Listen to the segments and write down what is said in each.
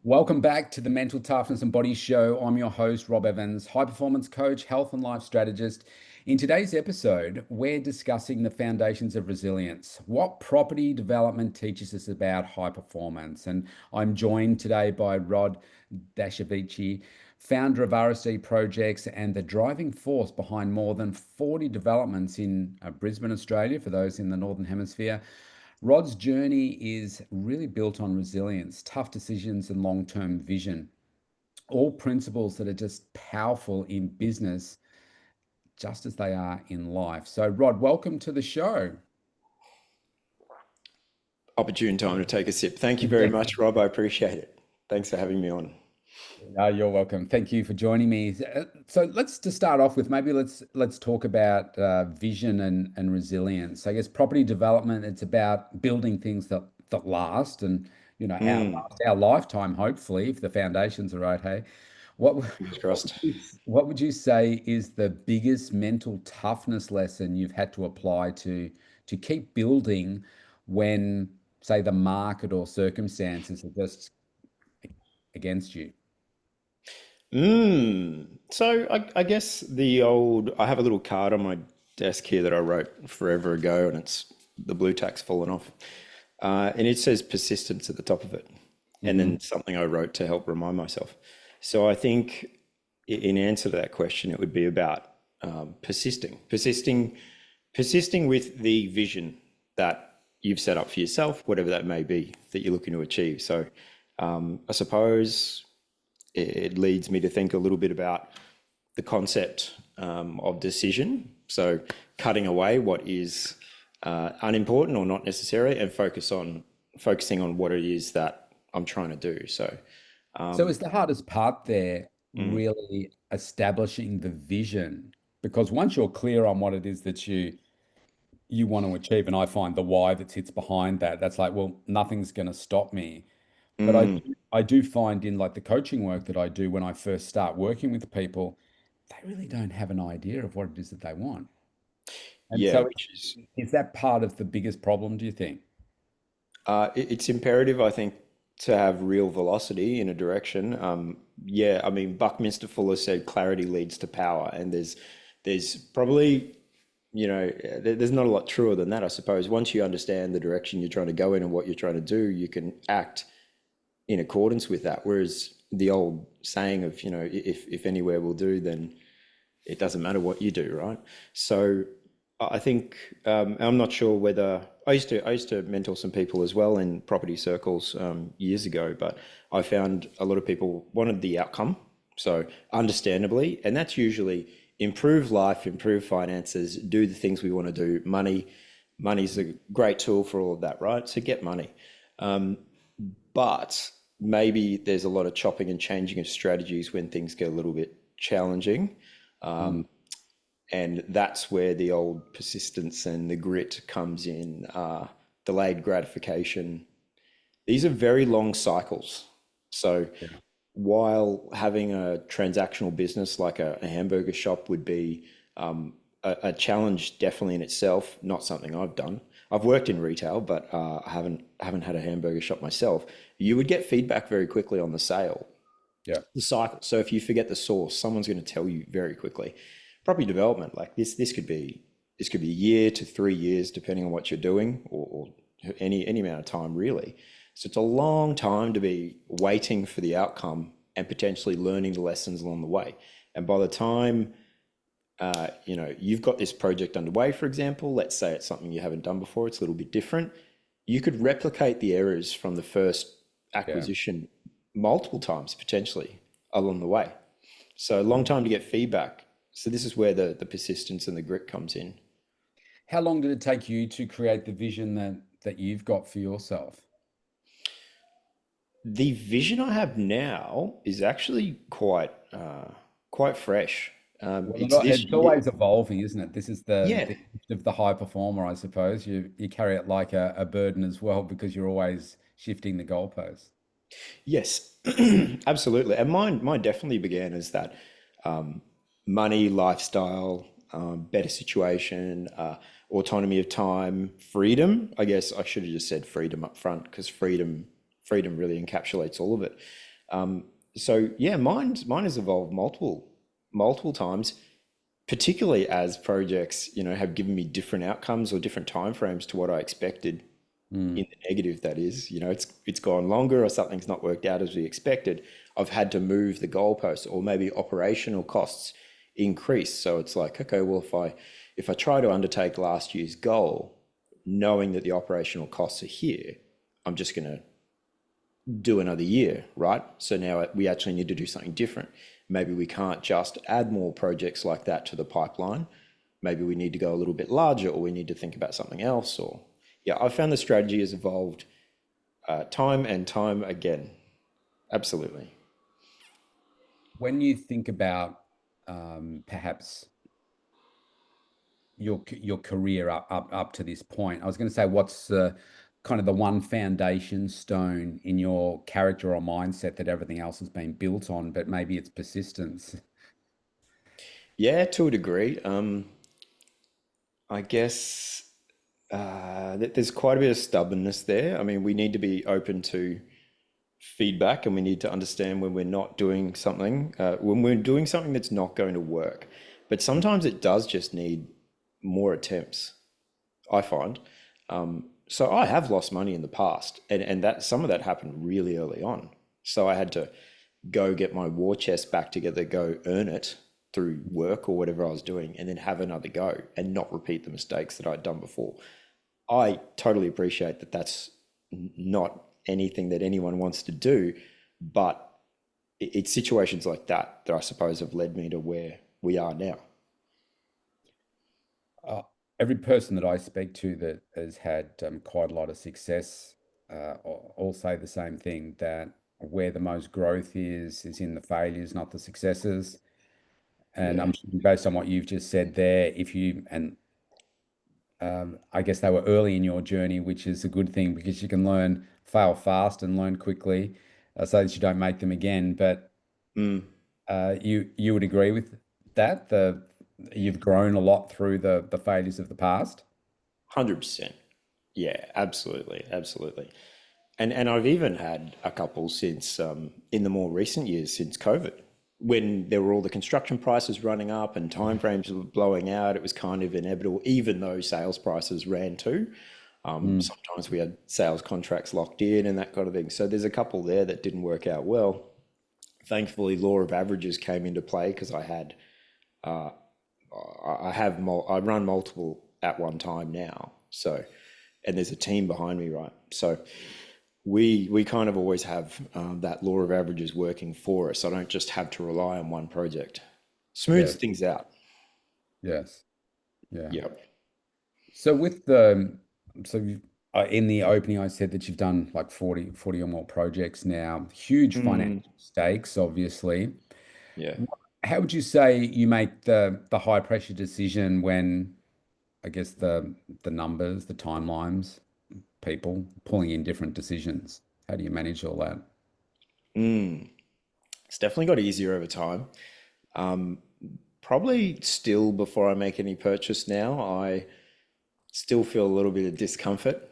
Welcome back to the Mental Toughness and Body Show. I'm your host, Rob Evans, high performance coach, health and life strategist. In today's episode, we're discussing the foundations of resilience, what property development teaches us about high performance. And I'm joined today by Rod Dashevici, founder of RSD Projects and the driving force behind more than 40 developments in Brisbane, Australia, for those in the Northern Hemisphere. Rod's journey is really built on resilience, tough decisions, and long term vision. All principles that are just powerful in business, just as they are in life. So, Rod, welcome to the show. Opportune time to take a sip. Thank you very much, Rob. I appreciate it. Thanks for having me on. You're welcome. Thank you for joining me. So let's just start off with maybe let's talk about vision and resilience. I guess property development, it's about building things that last and Mm, outlast our lifetime, hopefully, if the foundations are right. Hey, what fingers crossed. what would you say is the biggest mental toughness lesson you've had to apply to keep building when, say, the market or circumstances are just against you? So I guess I have a little card on my desk here that I wrote forever ago, and it's the blue tack's fallen off. And it says persistence at the top of it, and Mm-hmm. then something I wrote to help remind myself. So I think in answer to that question, it would be about persisting with the vision that you've set up for yourself, whatever that may be that you're looking to achieve. So I suppose it leads me to think a little bit about the concept of decision. So cutting away what is unimportant or not necessary, and focusing on what it is that I'm trying to do. So So um, is the hardest part there mm, really establishing the vision? Because once you're clear on what it is that you want to achieve, and I find the why that sits behind that, that's like, well, nothing's going to stop me. But mm, I do find in like the coaching work that I do when I first start working with people, they really don't have an idea of what it is that they want. And yeah, so which is is that part of the biggest problem, do you think? it's imperative, I think, to have real velocity in a direction. Yeah, I mean, Buckminster Fuller said clarity leads to power, and there's probably there's not a lot truer than that, I suppose. Once you understand the direction you're trying to go in and what you're trying to do, you can act in accordance with that. Whereas the old saying of, if anywhere will do, then it doesn't matter what you do, right? So I think I'm not sure whether I used to mentor some people as well in property circles years ago, but I found a lot of people wanted the outcome, so understandably, and that's usually improve life, improve finances, do the things we want to do. Money's a great tool for all of that, right? So get money, but maybe there's a lot of chopping and changing of strategies when things get a little bit challenging. Mm. And that's where the old persistence and the grit comes in, delayed gratification. These are very long cycles. So Yeah. while having a transactional business like a hamburger shop would be a challenge definitely in itself, not something I've done. I've worked in retail, but I haven't had a hamburger shop myself. You would get feedback very quickly on the sale, Yeah. the cycle. So if you forget the source, someone's going to tell you very quickly. Property development, like this could be a year to 3 years, depending on what you're doing, or any amount of time really. So it's a long time to be waiting for the outcome and potentially learning the lessons along the way. And by the time you've got this project underway, for example, let's say it's something you haven't done before, it's a little bit different. You could replicate the errors from the first Yeah. acquisition multiple times potentially along the way. So a long time to get feedback. So this is where the persistence and the grit comes in. How long did it take you to create the vision that you've got for yourself? The vision I have now is actually quite fresh. Well, It's this it's year. always evolving, isn't it? This is Yeah. the gift of the high performer, I suppose. You carry it like a burden as well because you're always shifting the goalposts. Yes, absolutely. And mine definitely began as that money, lifestyle, better situation, autonomy of time, freedom. I guess I should have just said freedom up front because freedom really encapsulates all of it. So yeah, mine has evolved multiple times, particularly as projects, have given me different outcomes or different timeframes to what I expected Mm. in the negative, that is. It's gone longer or something's not worked out as we expected. I've had to move the goalposts, or maybe operational costs increase. So it's like, okay, well, if I try to undertake last year's goal, knowing that the operational costs are here, I'm just going to do another year, right? So now we actually need to do something different. Maybe we can't just add more projects like that to the pipeline. Maybe we need to go a little bit larger, or we need to think about something else. Or yeah, I've found the strategy has evolved time and time again. Absolutely. When you think about perhaps your career up to this point, I was going to say, what's kind of the one foundation stone in your character or mindset that everything else has been built on, but maybe it's persistence. Yeah, to a degree. I guess there's quite a bit of stubbornness there. I mean, we need to be open to feedback, and we need to understand when we're not doing something, when we're doing something that's not going to work. But sometimes it does just need more attempts, I find. So I have lost money in the past, and that some of that happened really early on. So I had to go get my war chest back together, go earn it through work or whatever I was doing, and then have another go and not repeat the mistakes that I'd done before. I totally appreciate that that's not anything that anyone wants to do, but it's situations like that that I suppose have led me to where we are now. Uh, every person that I speak to that has had quite a lot of success all say the same thing, that where the most growth is in the failures, not the successes. And Yeah. I'm sure based on what you've just said there, if you and I guess they were early in your journey, which is a good thing because you can fail fast and learn quickly, so that you don't make them again. But Mm, you would agree with that? You've grown a lot through the failures of the past. 100%. Yeah, absolutely, absolutely. And I've even had a couple since in the more recent years since COVID, when there were all the construction prices running up and timeframes were blowing out. It was kind of inevitable, even though sales prices ran too. Mm. Sometimes we had sales contracts locked in and that kind of thing. So there's a couple there that didn't work out well. Thankfully, law of averages came into play because I run multiple at one time now. So, and there's a team behind me, right? So we kind of always have that law of averages working for us. I don't just have to rely on one project. Smooths Yes, things out. yes, yeah. Yep. So so in the opening, I said that you've done like 40 or more projects now, huge Mm, financial stakes, obviously. yeah. How would you say you make the high pressure decision when I guess the numbers, the timelines, people pulling in different decisions? How do you manage all that? It's definitely got easier over time. Probably still before I make any purchase now, I still feel a little bit of discomfort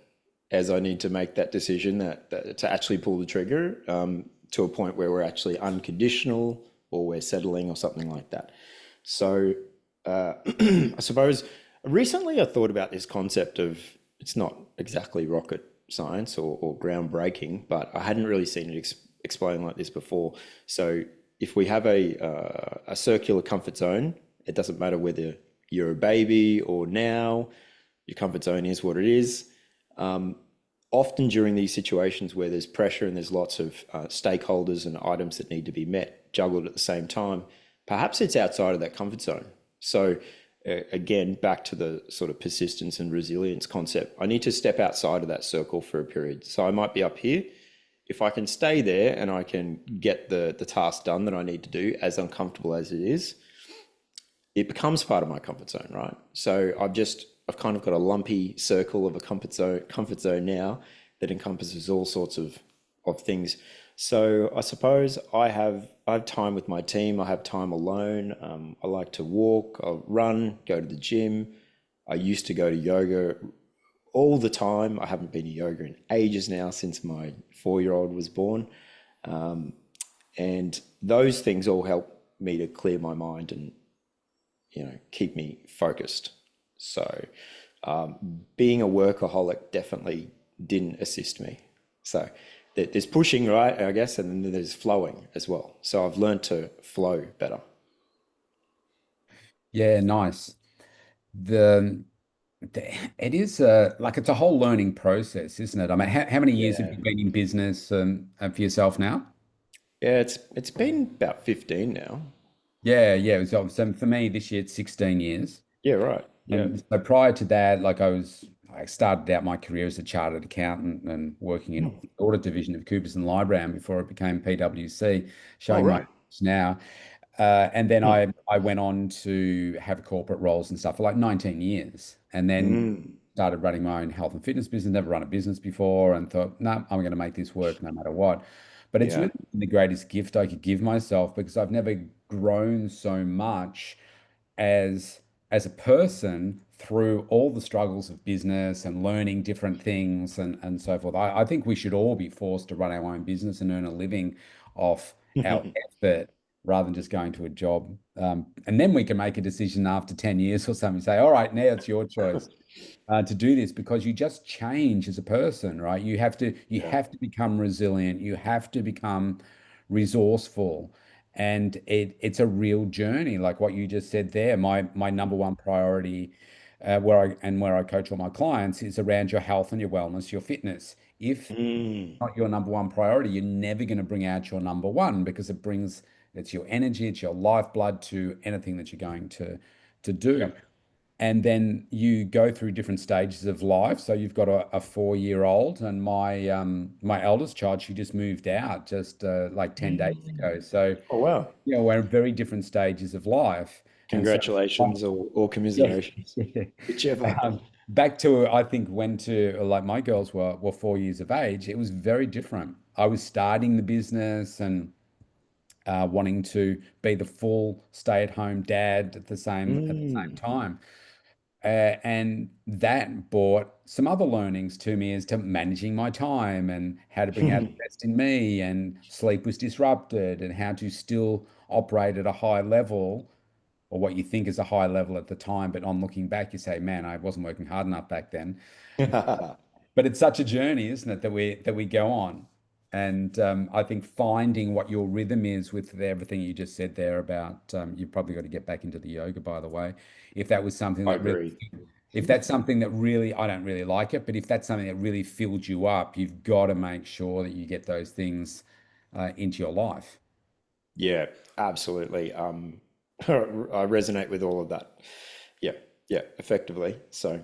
as I need to make that decision that to actually pull the trigger to a point where we're actually unconditional or we're settling or something like that. So I suppose recently I thought about this concept of it's not exactly rocket science or groundbreaking, but I hadn't really seen it explained like this before. So if we have a circular comfort zone, it doesn't matter whether you're a baby or now, your comfort zone is what it is. Often during these situations where there's pressure and there's lots of stakeholders and items that need to be met, juggled at the same time, perhaps it's outside of that comfort zone. So again, back to the sort of persistence and resilience concept, I need to step outside of that circle for a period. So I might be up here. If I can stay there and I can get the task done that I need to do, as uncomfortable as it is, it becomes part of my comfort zone, right? So I've kind of got a lumpy circle of a comfort zone now that encompasses all sorts of things. So I suppose I have time with my team. I have time alone. I like to walk, I run, go to the gym. I used to go to yoga all the time. I haven't been to yoga in ages now, since my 4-year-old was born. And those things all help me to clear my mind and, keep me focused. So being a workaholic definitely didn't assist me. So there's pushing, right, I guess, and then there's flowing as well. So I've learned to flow better. Yeah, nice. The it is like it's a whole learning process, isn't it? I mean, how many years have Yeah. you been in business for yourself now? Yeah, it's been about 15 now. Yeah, yeah. So for me this year it's 16 years. Yeah, right. Yeah. And so prior to that, I started out my career as a chartered accountant and working in the audit division of Coopers and Lybrand before it became PwC, Oh, showing my right. age now. And then Hmm. I went on to have corporate roles and stuff for like 19 years, and then Mm. started running my own health and fitness business. Never run a business before, and thought, no, I'm going to make this work no matter what. But it's Yeah. really the greatest gift I could give myself because I've never grown so much as a person through all the struggles of business and learning different things and so forth. I think we should all be forced to run our own business and earn a living off our effort rather than just going to a job. And then we can make a decision after 10 years or something, say, all right, now it's your choice to do this because you just change as a person, right? You Yeah. have to become resilient. You have to become resourceful, and it's a real journey. Like what you just said there, my number one priority, where I coach all my clients is around your health and your wellness, your fitness. If Mm. not your number one priority, you're never going to bring out your number one because it's your energy, it's your lifeblood to anything that you're going to do. Yep. And then you go through different stages of life. So you've got a 4-year-old, and my eldest child, she just moved out just like 10 days ago. So Oh, wow. we're in very different stages of life. And so Congratulations or yeah, commiserations, whichever. back to I think when to like my girls were 4 years of age, it was very different. I was starting the business and wanting to be the full stay-at-home dad at the same Mm. time. And that brought some other learnings to me as to managing my time and how to bring out the best in me. And sleep was disrupted, and how to still operate at a high level, or what you think is a high level at the time. But on looking back, you say, man, I wasn't working hard enough back then. But it's such a journey, isn't it, that we go on. And I think finding what your rhythm is with everything you just said there about you've probably got to get back into the yoga, by the way. If that was something I that really, agree. if that's something that really, I don't really like it, but if that's something that really filled you up, you've got to make sure that you get those things into your life. Yeah, absolutely. I resonate with all of that. Yeah, yeah, effectively. So,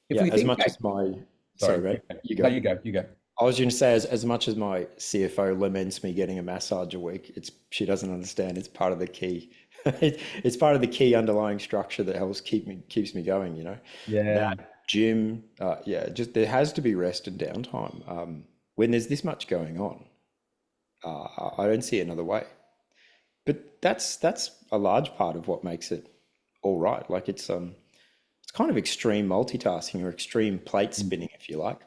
If yeah, we as think much back, as my, sorry, sorry, mate, you no, go. you go. I was going to say, as much as my CFO laments me getting a massage a week, she doesn't understand. It's part of the key. It's part of the key underlying structure that helps keeps me going. Yeah. That gym, yeah, just there has to be rest and downtime. When there's this much going on, I don't see another way. But that's a large part of what makes it all right. Like it's kind of extreme multitasking or extreme plate spinning, if you like.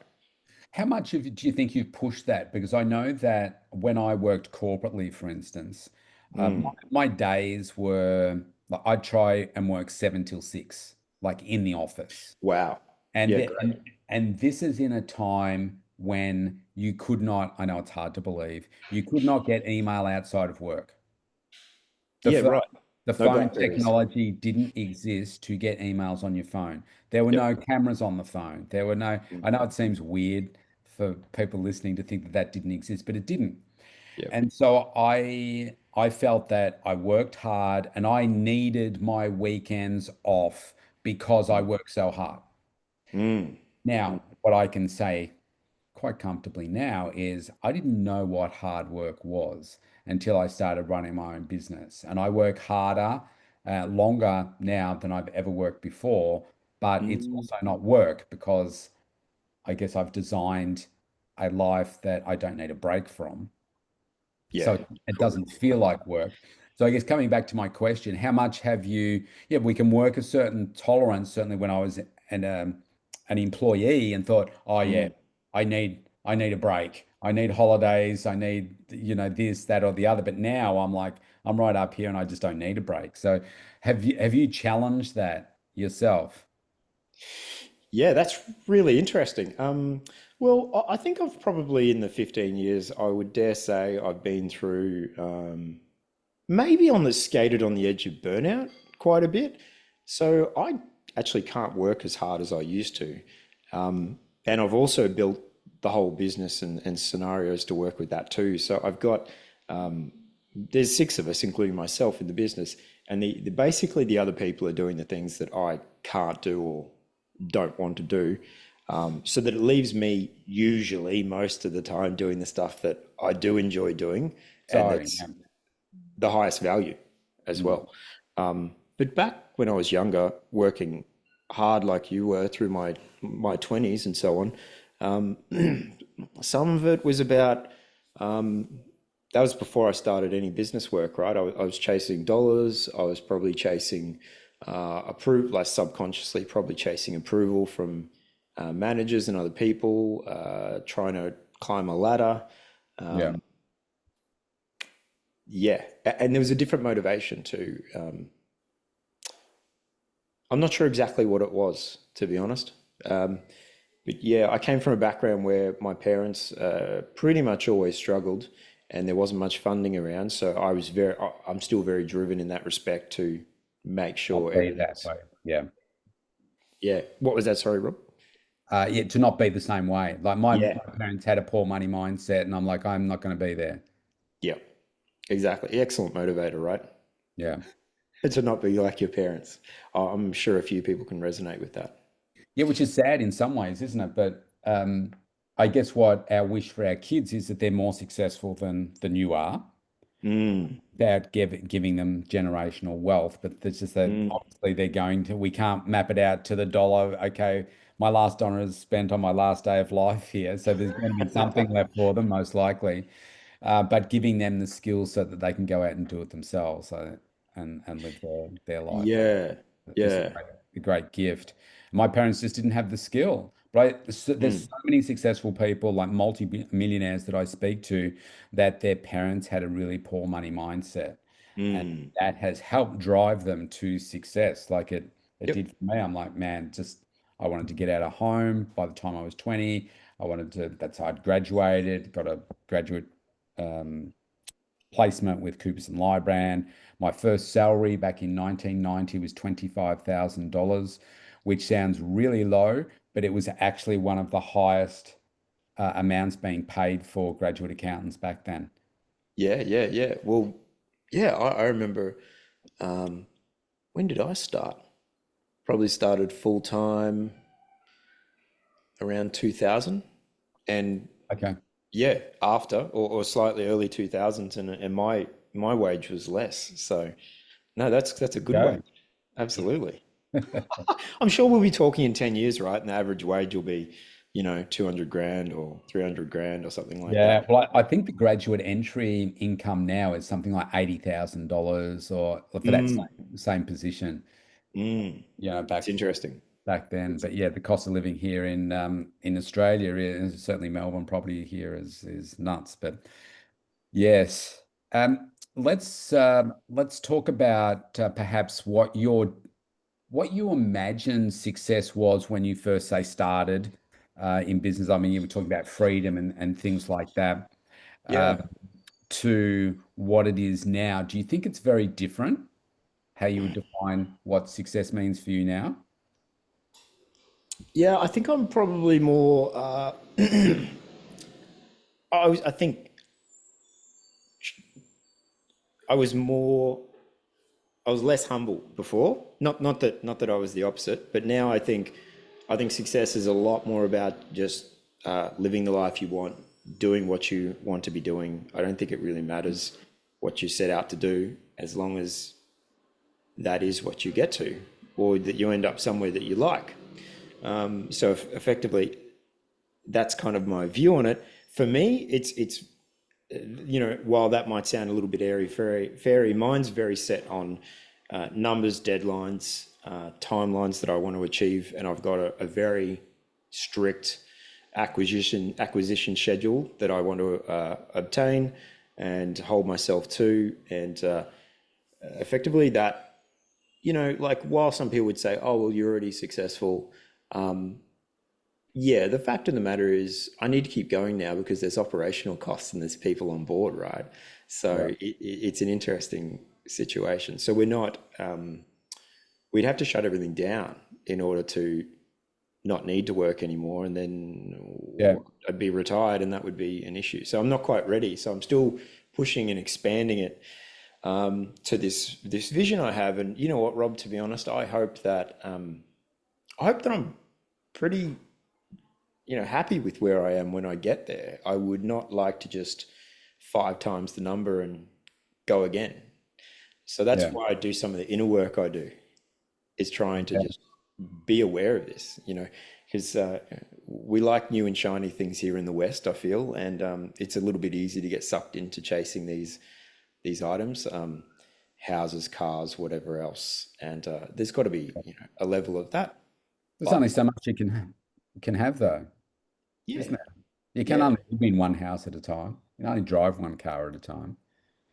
How much of it do you think you've pushed that? Because I know that when I worked corporately, for instance, Mm. my days were like I'd try and work 7 till 6, like in the office. Wow. And Yeah, th- great. and this is in a time when you could not, I know it's hard to believe, you could not get email outside of work. The Yeah, phone, right. the No phone Blackberries. technology didn't exist to get emails on your phone. There were Yep. no cameras on the phone. There were no, I know it seems weird for people listening to think that that didn't exist, but it didn't. Yep. And so I felt that I worked hard and I needed my weekends off because I worked so hard. Mm. Now, what I can say quite comfortably now is I didn't know what hard work was until I started running my own business. And I work harder, longer now than I've ever worked before, but it's Mm. also not work because I guess I've designed a life that I don't need a break from. Yeah, So it cool. doesn't feel like work. So I guess coming back to my question, how much have you, yeah, we can work a certain tolerance, certainly when I was in an employee and thought, oh yeah, Mm. I need a break. I need holidays. I need, this, that, or the other. But now I'm like, I'm right up here and I just don't need a break. So have you challenged that yourself? Yeah, that's really interesting. Well, I think I've probably in the 15 years, I would dare say I've been through maybe on the skated on the edge of burnout quite a bit. So I actually can't work as hard as I used to. And I've also built the whole business and scenarios to work with that too. So I've got there's six of us, including myself, in the business, and basically the other people are doing the things that I can't do or don't want to do. So that it leaves me usually most of the time doing the stuff that I do enjoy doing, and So, that's yeah. the highest value as Mm. well. But back when I was younger, working hard like you were through my 20s and so on, some of it was about that was before I started any business work, right? I was chasing dollars. I was probably chasing approve, like subconsciously, probably chasing approval from managers and other people, trying to climb a ladder. Yeah. Yeah, and there was a different motivation too. I'm not sure exactly what it was, to be honest. But yeah, I came from a background where my parents pretty much always struggled, and there wasn't much funding around. So I'm still very driven in that respect to make Not sure be that everything's. way. Yeah. Yeah. What was that? Sorry, Rob. Yeah, to not be the same way. Like my Yeah. parents had a poor money mindset, and I'm like, I'm not going to be there. Yeah. Exactly. Excellent motivator, right? Yeah. To not be like your parents. I'm sure a few people can resonate with that. Yeah, which is sad in some ways, isn't it? But I guess what our wish for our kids is that they're more successful than you are, Mm, without giving them generational wealth. But it's just that mm. obviously we can't map it out to the dollar. Okay, my last dollar is spent on my last day of life here. So there's going to be something left for them, most likely. But giving them the skills so that they can go out and do it themselves, and live their life. Yeah. Is Yeah. a great gift. My parents just didn't have the skill. Right? There's Mm, so many successful people, like multi-millionaires that I speak to, that their parents had a really poor money mindset. And mm. that has helped drive them to success. Like it Yep. did for me. I'm like, man, just I wanted to get out of home by the time I was 20. That's how I'd graduated, got a graduate um, placement with Coopers and Lybrand. My first salary back in 1990 was $25,000, which sounds really low, but it was actually one of the highest amounts being paid for graduate accountants back then. Yeah, yeah, yeah. Well, yeah, I remember when did I start? Probably started full time around 2000. And Okay. yeah, after or slightly early 2000s, and my wage was less. So no, that's a good Go. wage. Absolutely. I'm sure we'll be talking in 10 years, right? And the average wage will be, 200 grand or 300 grand or something like Yeah, that. well, I think the graduate entry income now is something like $80,000 or for that Mm, same position, mm. It's interesting. back then. But yeah, the cost of living here in Australia is certainly Melbourne property here is nuts. But yes, let's talk about perhaps what you imagine success was when you first say started in business. I mean, you were talking about freedom and things like that. Yeah. To what it is now. Do you think it's very different how you would define what success means for you now? Yeah, I think I'm probably more I think I was more I was less humble before. Not that I was the opposite, but now I think success is a lot more about just living the life you want, doing what you want to be doing. I don't think it really matters what you set out to do as long as that is what you get to, or that you end up somewhere that you like. So effectively, that's kind of my view on it. For me, it's while that might sound a little bit airy fairy, mine's very set on numbers, deadlines, timelines that I want to achieve, and I've got a very strict acquisition schedule that I want to obtain and hold myself to, and effectively that, like while some people would say, "Oh, well, you're already successful," yeah, the fact of the matter is, I need to keep going now because there's operational costs and there's people on board, right? So Yeah. it's an interesting situation. So we're not, we'd have to shut everything down in order to not need to work anymore, and then Yeah. I'd be retired, and that would be an issue. So I'm not quite ready. So I'm still pushing and expanding it to this vision I have. And you know what, Rob? To be honest, I hope that I'm pretty happy with where I am when I get there. I would not like to just five times the number and go again. So that's Yeah. why I do some of the inner work I do, is trying to Yeah. just be aware of this, because we like new and shiny things here in the West, I feel, and it's a little bit easy to get sucked into chasing these items, houses, cars, whatever else, and there's got to be a level of that. There's But only so much you can have though, yeah, isn't it? You can yeah, only live in one house at a time. You can only drive one car at a time.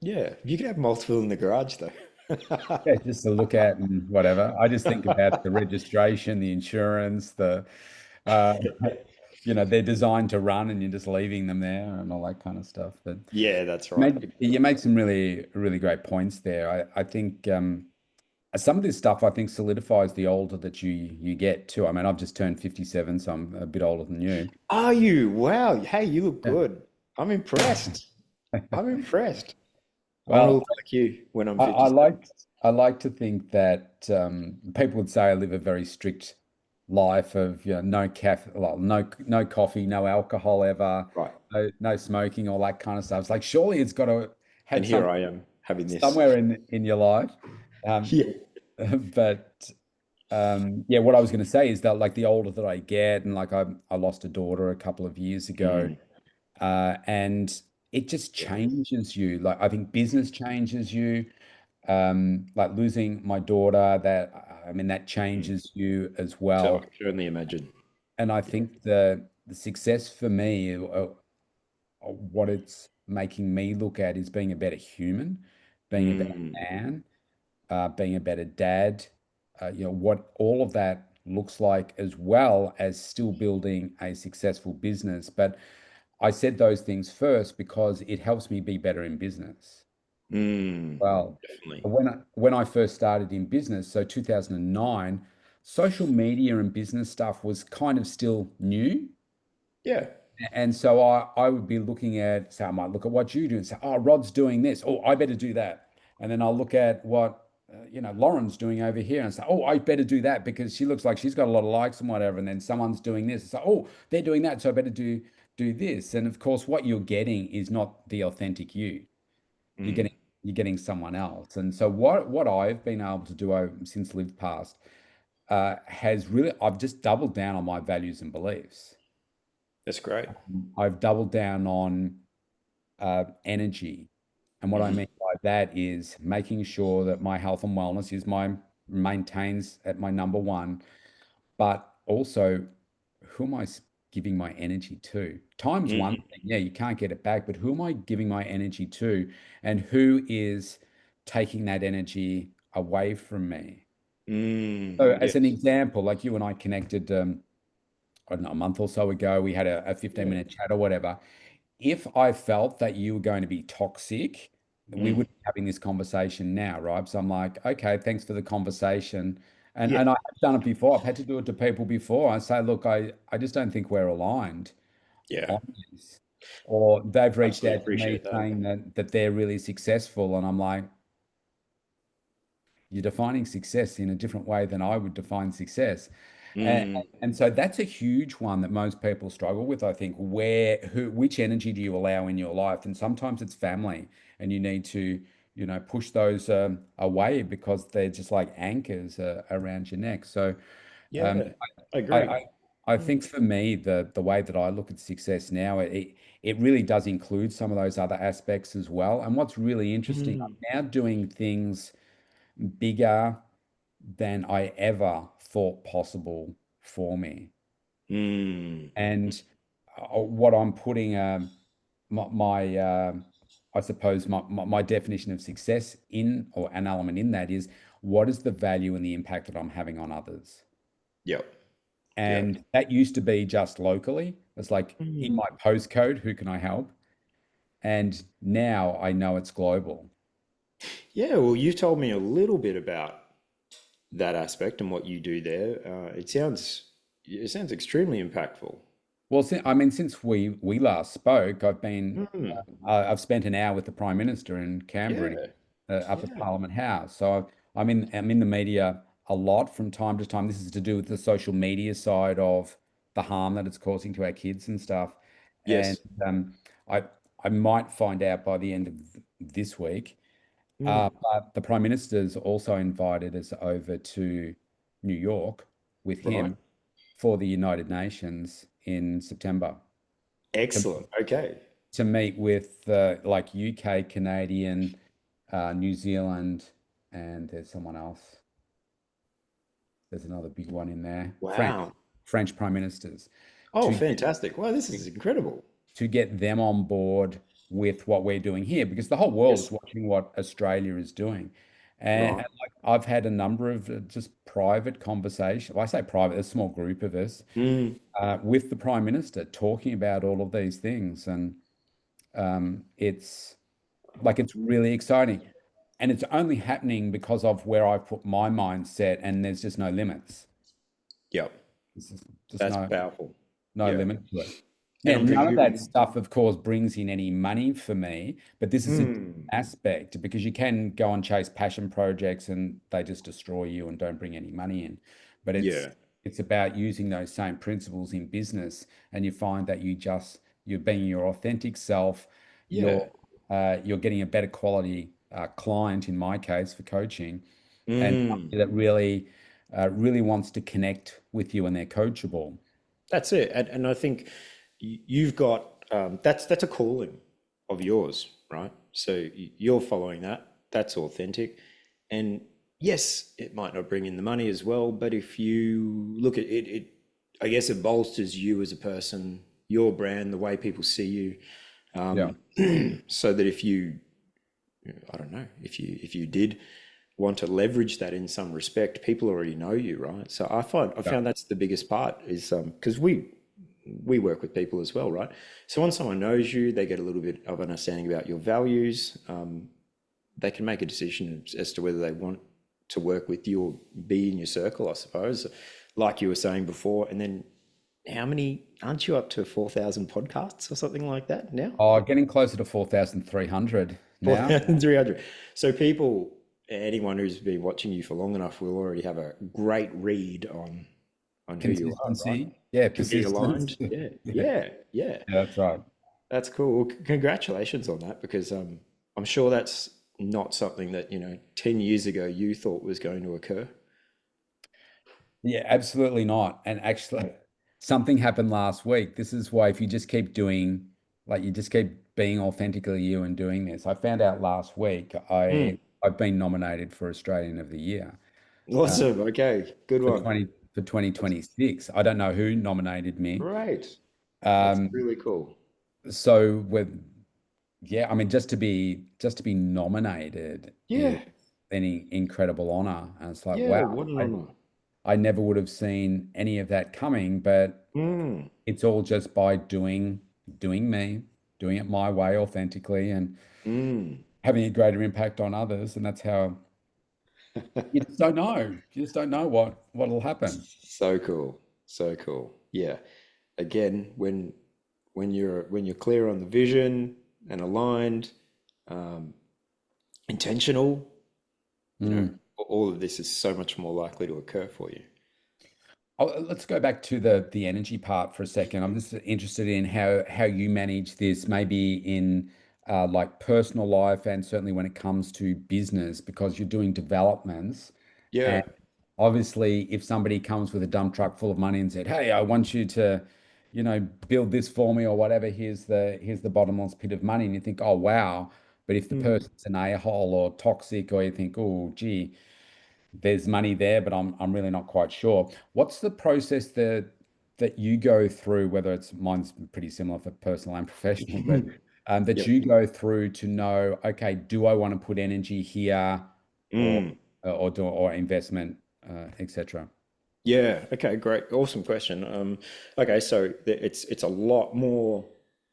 yeah, you could have multiple in the garage though. Yeah, just to look at and whatever. I just think about the registration, the insurance, uh, they're designed to run and you're just leaving them there and all that kind of stuff. But Yeah, that's right. you make some really, really great points there. I think some of this stuff I think solidifies the older that you get too. I mean, I've just turned 57, so I'm a bit older than you. Are you? Wow. Hey, you look Yeah. good. I'm impressed. I'm impressed. I want to Well, look like you when I'm I, I 57. like I like to think that people would say I live a very strict life of no caffeine, well, no coffee, no alcohol ever, Right. no smoking, all that kind of stuff. It's like surely it's got to And had here some I am having this. somewhere in your life. Um, Yeah. but yeah, what I was going to say is that like the older that I get, and like I lost a daughter a couple of years ago, Mm, and it just yeah. changes you. Like I think business changes you. Like losing my daughter, that I mean that Mm. changes you as So I well. can certainly imagine. And I Yeah. think the success for me, what it's making me look at is being a better human, being a better Mm, man, being a better dad. What all of that looks like, as well as still building a successful business. But I said those things first because it helps me be better in business. mm, Well, definitely. when I first started in business, so 2009, social media and business stuff was kind of still new. Yeah. And so I would be looking at, say, I might look at what you do and say, oh, Rod's doing this. Oh, I better do that. And then I'll look at what, Lauren's doing over here and say, oh, I better do that because she looks like she's got a lot of likes and whatever. And then someone's doing this. So, oh, they're doing that. So I better do this. And of course, what you're getting is not the authentic you. You're Mm, getting you're getting someone else. And so what I've been able to do since Live Past has really I've just doubled down on my values and beliefs. that's great. I've doubled down on energy. And what I Hmm. mean by that is making sure that my health and wellness is my maintains at my number one, but also who am I giving my energy to? Time's one Mm, thing. Yeah, you can't get it back, but who am I giving my energy to? And who is taking that energy away from me? So, as an yes. example, like you and I connected, I don't know, a month or so ago, we had a 15 Yeah. minute chat or whatever. If I felt that you were going to be toxic, we Mm, would be having this conversation now, right? So I'm like, okay, thanks for the conversation. And yeah. I have done it before. I've had to do it to people before. I say, look, I just don't think we're aligned Yeah. on this. Or they've reached Absolutely out to me appreciate that. saying that they're really successful. And I'm like, you're defining success in a different way than I would define success. And, Mm, and so that's a huge one that most people struggle with, I think. Which energy do you allow in your life? And sometimes it's family, and you need to, push those away because they're just like anchors around your neck. So um, yeah. I I, agree. I, I Mm, think for me, the way that I look at success now, it really does include some of those other aspects as well. And what's really interesting, mm, I'm now doing things bigger than I ever thought possible for me. Mm. And what I'm putting my I suppose my definition of success in, or an element in that, is what is the value and the impact that I'm having on others. Yep. Yep. And that used to be just locally. It's like in Mm. my postcode, who can I help? And now I know it's global. Yeah, well, you told me a little bit about that aspect and what you do there. It sounds extremely impactful. Well, I mean, since we last spoke, Mm. I've spent an hour with the Prime Minister in Canberra, Yeah. up at Yeah. Parliament House. So I'm in the media a lot from time to time. This is to do with the social media side of the harm that it's causing to our kids and stuff. And Yes. um, I I might find out by the end of this week. Mm. But the Prime Minister's also invited us over to New York with Right. him for the United Nations in September to, Excellent. Okay. to meet with like UK, Canadian, New Zealand, and there's someone else. There's another big one in there. Wow. French prime ministers Oh, to fantastic. Wow, this is incredible. to get them on board with what we're doing here, because the whole world is Yes. watching what Australia is doing. And Right. like I've had a number of just private conversations. Well, I say private, a small group of us Mm. with the Prime Minister talking about all of these things. And it's like it's really exciting. And it's only happening because of where I've put my mindset, and there's just no limits. Yep. There's just That's powerful. no Yeah. limit to it. And Now, I'm none of that presuming. stuff, of course, brings in any money for me, but this is a different Mm. aspect, because you can go and chase passion projects and they just destroy you and don't bring any money in. But Yeah. it's about using those same principles in business, and you find that you're being your authentic self, Yeah. you're getting a better quality client in my case for coaching, and Mm. somebody that really wants to connect with you and they're coachable. That's it. And I think you've got that's a calling of yours, right? So you're following that. That's authentic. And yes, it might not bring in the money as well, but if you look at it, I guess it bolsters you as a person, your brand, the way people see you. Yeah. So that if you, I don't know, if you did want to leverage that in some respect, people already know you, right? So I Yeah. found that's the biggest part is because we work with people as well, right? So once someone knows you, they get a little bit of understanding about your values. They can make a decision as to whether they want to work with you or be in your circle, I suppose, like you were saying before. And then how many, aren't you up to 4,000 podcasts or something like that now? Oh, getting closer to 4,300 now. 4,300. So people, anyone who's been watching you for long enough will already have a great read on who you are, right? Consistency. Yeah, Can be persistence. aligned. Yeah, Yeah, yeah, yeah. that's right. That's cool. Well, congratulations on that because I'm sure that's not something that, 10 years ago you thought was going to occur. Yeah, absolutely not. And actually, something happened last week. This is why if you just keep doing, like you just keep being authentically you and doing this. I found out last week Hmm. I've been nominated for Australian of the Year uh, Awesome. Okay. Good one. for That's 2026. I don't know who nominated me. great. That's Um, really cool. so with Yeah, I mean, just to be nominated is Yeah. an incredible honor, and it's like, Yeah. wow, What an honor. I never would have seen any of that coming, but Mm. it's all just by doing me, doing it my way authentically, and Mm. having a greater impact on others, and that's how you just don't know. You just don't know what'll happen. So cool. So cool. Yeah. Again, when you're clear on the vision and aligned, um, intentional, you know, Mm. all of this is so much more likely to occur for you. Let's go back to the energy part for a second. I'm just interested in how you manage this, maybe in like personal life and certainly when it comes to business, because you're doing developments. And Yeah. obviously, if somebody comes with a dump truck full of money and said, "Hey, I want you to, build this for me or whatever. Here's the bottomless pit of money," and you think, "Oh, wow." But if the Mm. person's an a-hole or toxic, or you think, "Oh, gee, there's money there, but I'm really not quite sure." What's the process that that you go through, whether it's mine's pretty similar for personal and professional, but that Yep. you go through to know, okay, do I want to put energy here or Mm. or investment, etc. Yeah. Okay. Great. Awesome question. Okay. So it's a lot more.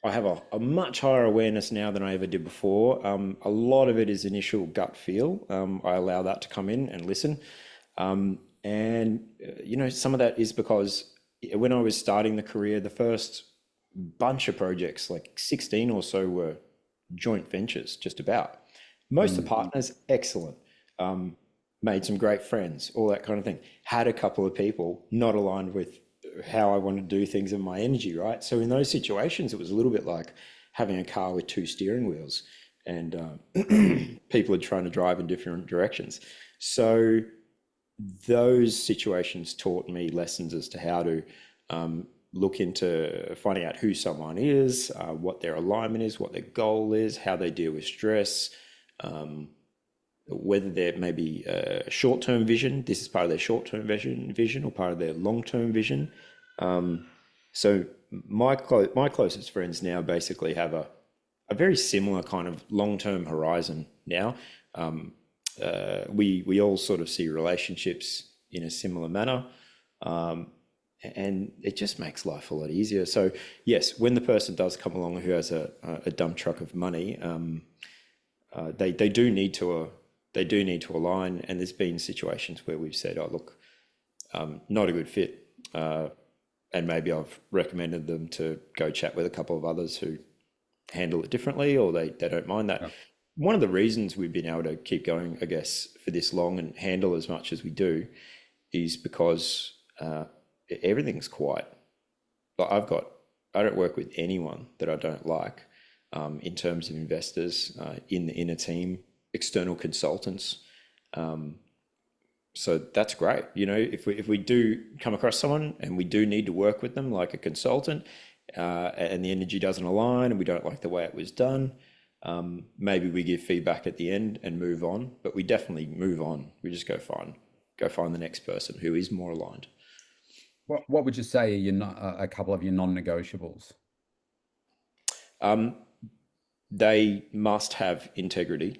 I have a much higher awareness now than I ever did before. A lot of it is initial gut feel. I allow that to come in and listen. Some of that is because when I was starting the career, the first bunch of projects, like 16 or so, were joint ventures, just about. Most of the partners, excellent. Made some great friends, all that kind of thing. Had a couple of people not aligned with how I want to do things and my energy, right? So in those situations, it was a little bit like having a car with two steering wheels, and people are trying to drive in different directions. So those situations taught me lessons as to how to look into finding out who someone is, what their alignment is, what their goal is, how they deal with stress, whether there may be a short-term vision. This is part of their short-term vision or part of their long-term vision. So my closest friends now basically have a very similar kind of long-term horizon now. We all sort of see relationships in a similar manner, and it just makes life a lot easier. So yes, when the person does come along who has a dump truck of money, they do need to align. And there's been situations where we've said, "Oh, look, not a good fit," and maybe I've recommended them to go chat with a couple of others who handle it differently, or they don't mind that. Yeah. One of the reasons we've been able to keep going, I guess, for this long and handle as much as we do is because everything's quiet. Like I don't work with anyone that I don't like in terms of investors in a team, external consultants. So that's great. If we do come across someone and we do need to work with them like a consultant, and the energy doesn't align and we don't like the way it was done, maybe we give feedback at the end and move on. But we definitely move on. We just go find the next person who is more aligned. What would you say are a couple of your non-negotiables? They must have integrity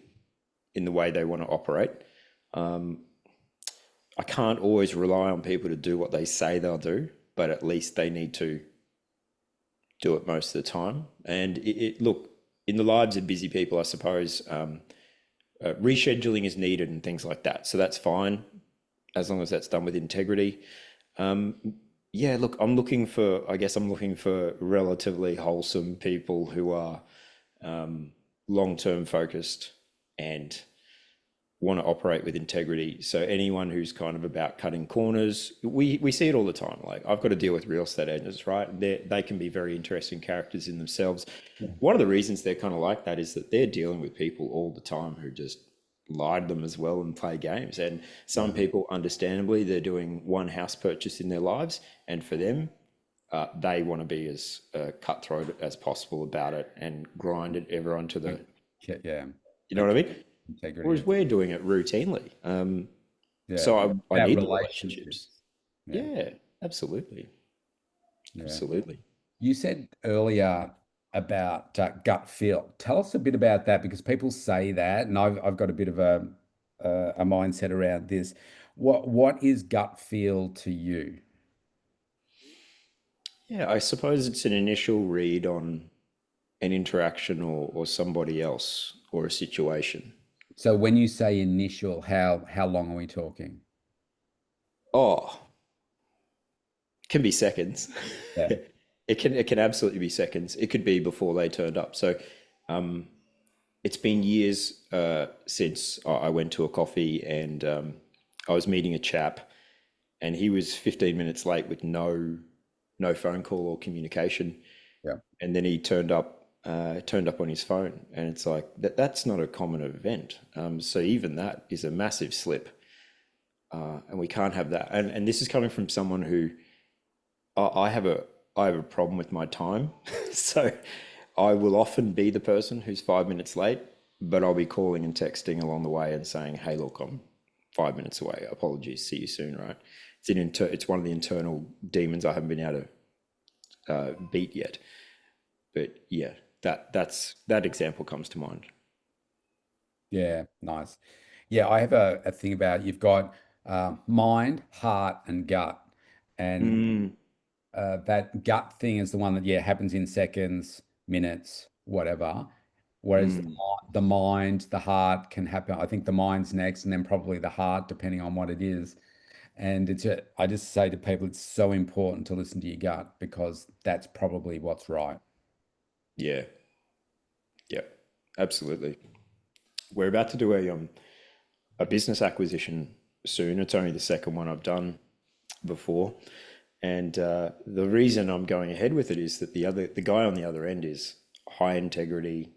in the way they want to operate. I can't always rely on people to do what they say they'll do, but at least they need to do it most of the time. And look, in the lives of busy people, I suppose, rescheduling is needed and things like that. So that's fine, as long as that's done with integrity. Yeah, look, I'm looking for relatively wholesome people who are long-term focused and want to operate with integrity. So anyone who's kind of about cutting corners, we see it all the time. Like, I've got to deal with real estate agents, right? They can be very interesting characters in themselves. One of the reasons they're kind of like that is that they're dealing with people all the time who just lie to them as well and play games. And some people, understandably, they're doing one house purchase in their lives, and for them, they want to be as cutthroat as possible about it and grind it everyone to the, Yeah, you know what I mean? integrity. Whereas we're doing it routinely. Yeah, So I about need the relationships. relationships. Yeah, Yeah, absolutely. yeah. Absolutely. You said earlier about gut feel. Tell us a bit about that because people say that, and I've got a bit of a mindset around this. What is gut feel to you? Yeah, I suppose it's an initial read on an interaction or somebody else or a situation. So when you say initial, how long are we talking? Oh, can be seconds. Yeah, It can absolutely be seconds. It could be before they turned up. So it's been years since I went to a coffee and I was meeting a chap and he was 15 minutes late with no phone call or communication. yeah. And then he turned up on his phone, and it's like that's not a common event. So even that is a massive slip, and we can't have that. And this is coming from someone who I have a problem with my time, so I will often be the person who's 5 minutes late, but I'll be calling and texting along the way and saying, "Hey, look, I'm 5 minutes away. Apologies. See you soon." Right? It's one of the internal demons I haven't been able to beat yet. But yeah, that example comes to mind. Yeah, nice. Yeah, I have a thing about you've got mind, heart, and gut. And Mm, that gut thing is the one that, yeah, happens in seconds, minutes, whatever. Whereas mm. the mind, the heart can happen. I think the mind's next, and then probably the heart, depending on what it is. And I just say to people, it's so important to listen to your gut because that's probably what's right. Yeah, yeah, absolutely. We're about to do a business acquisition soon. It's only the second one I've done before, and the reason I'm going ahead with it is that the guy on the other end is high integrity,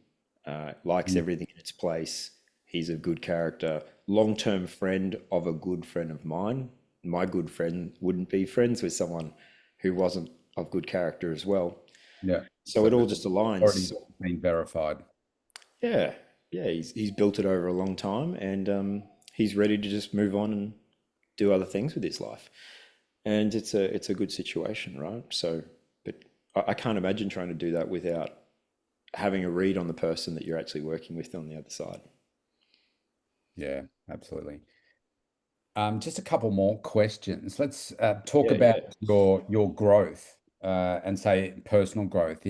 likes Mm. everything in its place. He's a good character, long term friend of a good friend of mine. My good friend wouldn't be friends with someone who wasn't of good character as well. Yeah. So So it all it's just aligns. already been verified. Yeah, yeah, he's built it over a long time, and he's ready to just move on and do other things with his life. And it's a good situation, right? So, but I can't imagine trying to do that without having a read on the person that you're actually working with on the other side. Yeah, absolutely. Just a couple more questions. Let's talk Yeah, about yeah. your growth and say personal growth,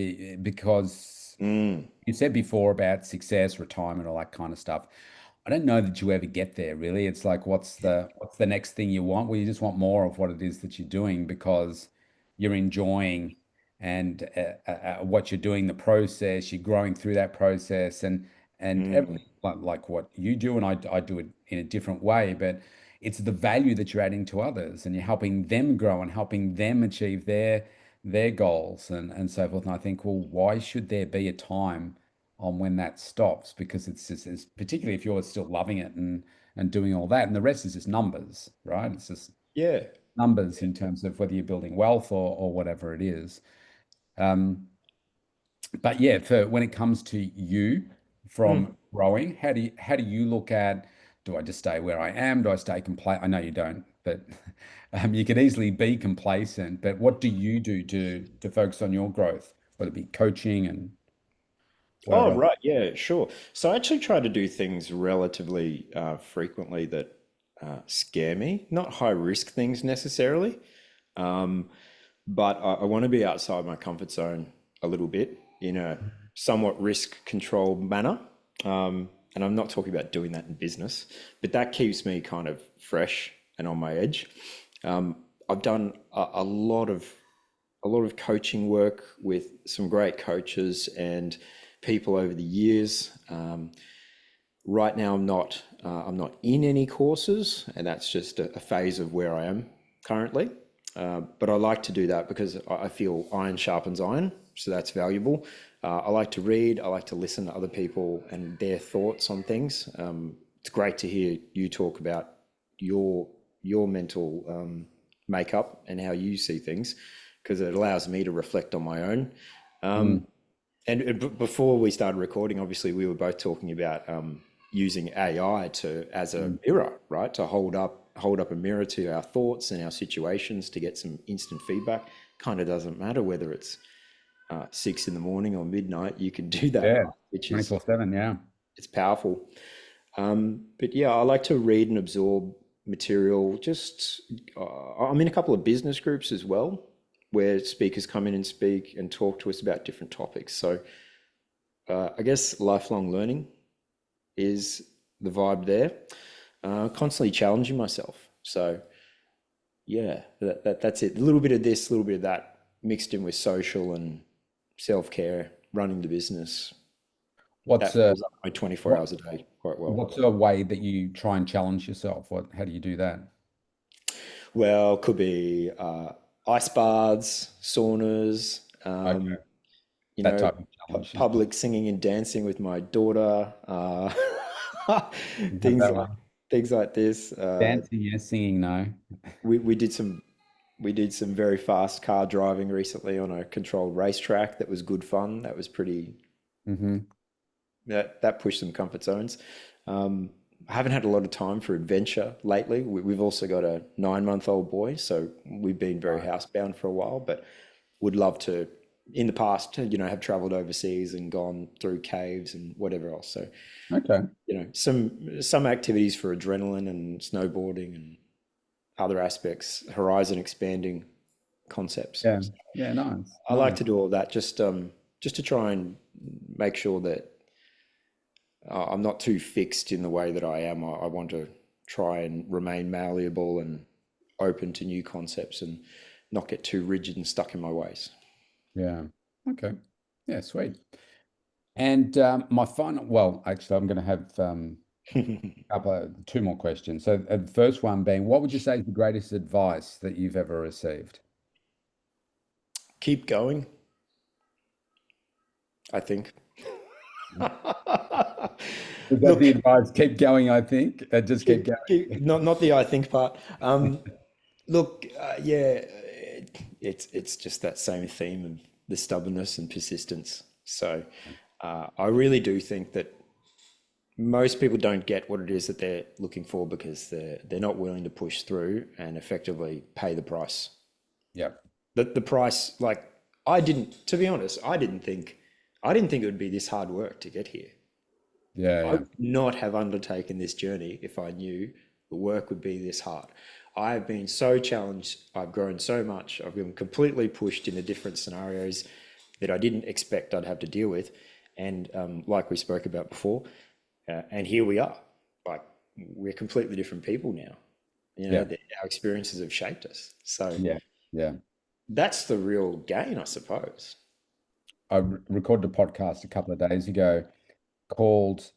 because Mm, you said before about success, retirement, all that kind of stuff. I don't know that you ever get there really. It's like what's the next thing you want? Well, you just want more of what it is that you're doing because you're enjoying and what you're doing, the process, you're growing through that process and mm, everything like what you do and I do it in a different way, but it's the value that you're adding to others and you're helping them grow and helping them achieve their goals and so forth. And I think, well, why should there be a time on when that stops? Because it's particularly if you're still loving it and doing all that, and the rest is just numbers, right? It's just yeah. numbers in terms of whether you're building wealth or whatever it is. Um, but yeah, for when it comes to you from Mm. growing, how do you look at, do I just stay where I am? Do I stay complacent? I know you don't, but you could easily be complacent. But what do you do to focus on your growth, whether it be coaching and Oh, whatever else? right. Yeah, sure. So I actually try to do things relatively frequently that scare me, not high risk things necessarily. Um, but I want to be outside my comfort zone a little bit in a somewhat risk controlled manner. And I'm not talking about doing that in business, but that keeps me kind of fresh and on my edge. I've done a lot of coaching work with some great coaches and people over the years. Right now, I'm not in any courses, and that's just a phase of where I am currently. But I like to do that because I feel iron sharpens iron, so that's valuable. I like to read. I like to listen to other people and their thoughts on things. It's great to hear you talk about your your mental makeup and how you see things, because it allows me to reflect on my own. Mm, And before we started recording, obviously we were both talking about using AI to as a mm. mirror, right? To hold up a mirror to our thoughts and our situations to get some instant feedback. Kind of doesn't matter whether it's 6 in the morning or midnight. You can do that, Yeah, right? Which is 24/7. Yeah. it's powerful. But yeah, I like to read and absorb material. Just I'm in a couple of business groups as well, where speakers come in and speak and talk to us about different topics. So I guess lifelong learning is the vibe there. Constantly challenging myself. So yeah, that's it. A little bit of this, a little bit of that, mixed in with social and self care, running the business. What's That fills up my 24 what hours a day quite well. what's a way that you try and challenge yourself? How do you do that? Well, could be ice baths, saunas, Okay, you that know, type of challenge. public singing and dancing with my daughter, You have things that like one. things like this. Dancing, yes, singing, no. We did some very fast car driving recently on a controlled racetrack. That was good fun. That was pretty. Hmm. That pushed some comfort zones. I haven't had a lot of time for adventure lately. We've also got a 9-month-old boy, so we've been very housebound for a while. But would love to, in the past, have traveled overseas and gone through caves and whatever else. So, Okay. some activities for adrenaline and snowboarding and other aspects, horizon expanding concepts. Yeah. Yeah. Nice. I like Nice. to do all of that just to try and make sure that I'm not too fixed in the way that I am. I want to try and remain malleable and open to new concepts and not get too rigid and stuck in my ways. Yeah. Okay. Yeah. Sweet. And my final, well, actually, I'm going to have two more questions. So the first one being, what would you say is the greatest advice that you've ever received? Keep going, I think. Is that the Look, advice? Keep going, I think. Just keep going. not the I think part. Look, yeah, it's just that same theme of the stubbornness and persistence. So I really do think that most people don't get what it is that they're looking for because they're not willing to push through and effectively pay the price. Yeah. The price, like I didn't, to be honest, I didn't think it would be this hard work to get here. Yeah. I Yeah. would not have undertaken this journey if I knew the work would be this hard. I have been so challenged. I've grown so much. I've been completely pushed into different scenarios that I didn't expect I'd have to deal with. And like we spoke about before, and here we are. Like we're completely different people now. Yeah. Our experiences have shaped us. So Yeah. Yeah. that's the real gain, I suppose. Recorded a podcast a couple of days ago called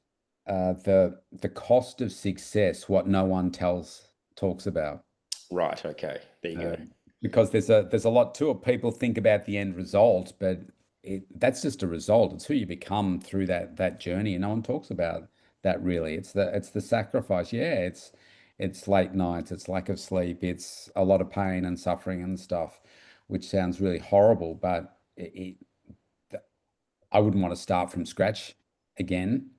the cost of success, what no one talks about. Right. Okay. There you go. Um, because there's a lot to it. People think about the end result, but that's just a result. It's who you become through that journey, and no one talks about that really. It's the sacrifice. Yeah, it's late nights, it's lack of sleep, it's a lot of pain and suffering and stuff, which sounds really horrible, but I wouldn't want to start from scratch again.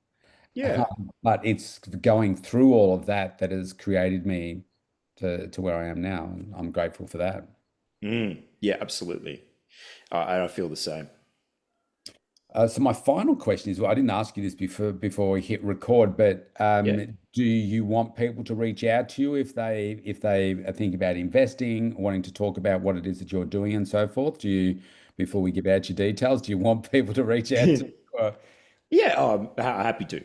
Yeah. But it's going through all of that that has created me to where I am now, and I'm grateful for that. Yeah, absolutely. I feel the same. So my final question is, well, I didn't ask you this before we hit record, but Yeah. do you want people to reach out to you if they are thinking about investing, wanting to talk about what it is that you're doing and so forth? Before we give out your details, do you want people to reach out to you? Yeah, happy to.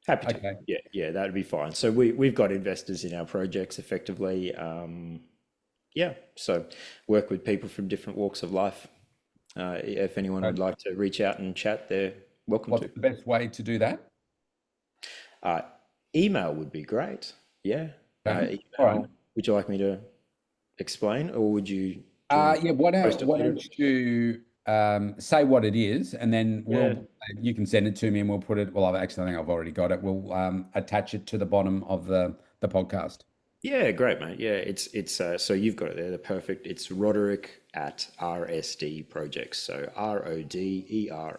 Happy to. Okay, Yeah, yeah, that'd be fine. So we've got investors in our projects effectively. Yeah, so work with people from different walks of life. If anyone would okay. like to reach out and chat, they're welcome What's to. the best way to do that? Uh, Email would be great. Yeah. Okay, all right. Email. Would you like me to explain, or do you want to Yeah, why post don't it why later? don't you say what it is, and then Yeah. you can send it to me, and we'll put it. Well, I think I've already got it. We'll attach it to the bottom of the podcast. Yeah, great, mate. Yeah, it's so you've got it there. The perfect. It's Roderick at RSD Projects. So RODERICK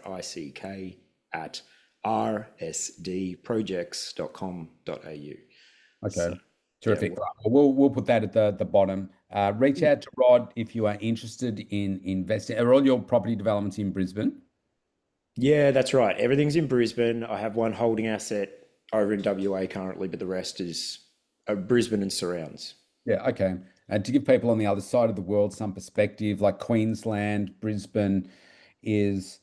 at rsdprojects.com.au. Okay, So yeah, terrific. Right, well, we'll put that at the bottom. Reach out to Rod if you are interested in investing. Are all your property developments in Brisbane? yeah, that's right. Everything's in Brisbane. I have one holding asset over in WA currently, but the rest is Brisbane and surrounds. Yeah, okay. And to give people on the other side of the world some perspective, like Queensland, Brisbane is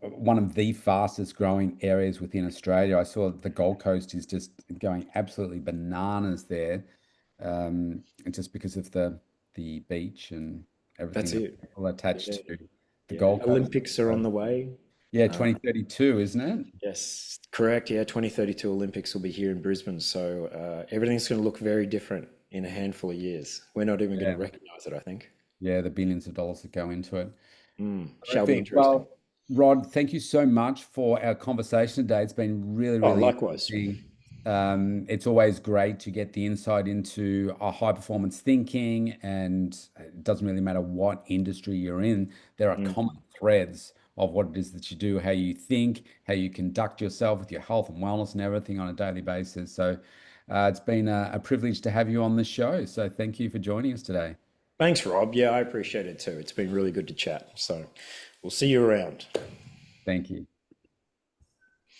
one of the fastest growing areas within Australia. I saw the Gold Coast is just going absolutely bananas there, just because of the beach and everything That's that it. people Yeah, attach to the yeah. Gold Coast. Olympics are So, on the way. yeah, Uh, 2032, isn't it? Yes, correct. Yeah, 2032 Olympics will be here in Brisbane. So everything's going to look very different in a handful of years. We're not even going to Yeah, recognize it, I think. yeah, the billions of dollars that go into it. Shall be Terrific. interesting. Well, Rod, thank you so much for our conversation today. It's been really, Oh, really likewise. interesting. It's always great to get the insight into our high performance thinking, and it doesn't really matter what industry you're in, there are common threads of what it is that you do, how you think, how you conduct yourself with your health and wellness and everything on a daily basis. So it's been a privilege to have you on the show. So thank you for joining us today. Thanks, Rob. Yeah, I appreciate it too. It's been really good to chat. So we'll see you around. Thank you.